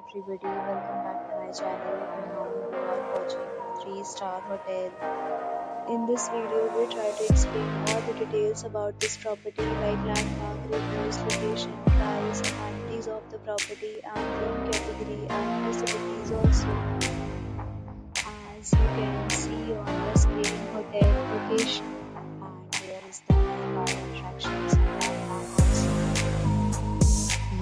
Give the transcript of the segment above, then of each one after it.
everybody, welcome back to my channel and now you are watching a 3-star hotel. In this video, we try to explain all the details about this property like landmark, reviews, location, price, amenities of the property and room category and facilities also. As you can see on the screen, hotel location and there is the nearby attractions and landmark also.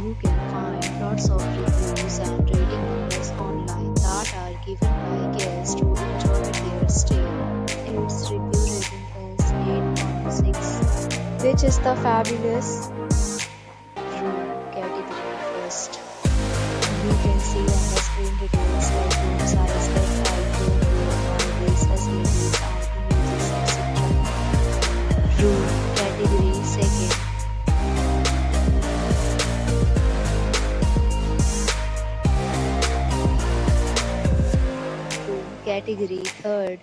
You can find lots of reviews and rating numbers online that are given by guests who enjoy their stay. Its review rating is 8.6, which is the fabulous. Room category first. You can see on the screen details like room size, bed type, room view, holidays, facilities, and images, etc. Room category second. Category third.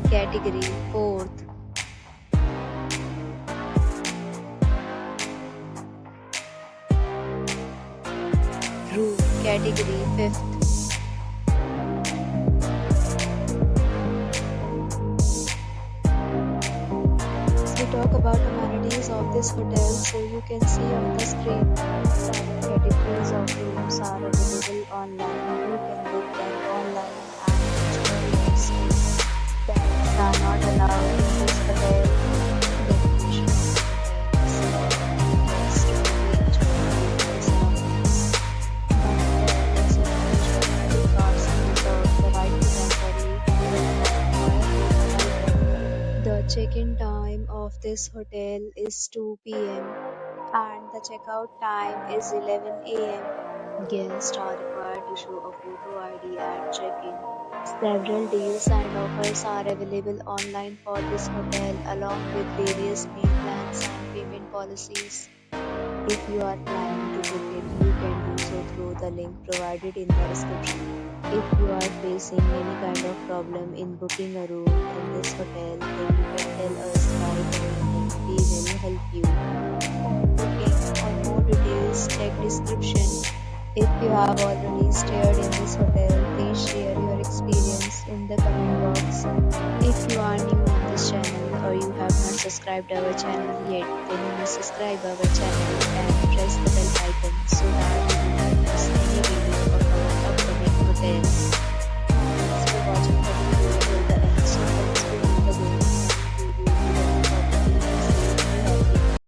Category fourth. Room category fifth. We talk about amenities of this hotel, so you can see on the screen that categories of rooms are available online. You can book them online and enjoy your stay. Pets are not allowed in this hotel. Definition of the check-in time of this hotel is 2 p.m. and the checkout time is 11 a.m. Guests are required to show a photo ID at check-in. Several deals and offers are available online for this hotel along with various meal plans and payment policies. If you are planning to book it, you can do so through the link provided in the description. If you are facing any kind of problem in booking a room in this hotel, then you can tell us by commenting. We will help you. For booking or more details, check description. If you have already stayed in this hotel, please share your experience in the comment box. If you are new on this channel or you have not subscribed our channel yet, then you must subscribe our channel and press the bell icon so that you will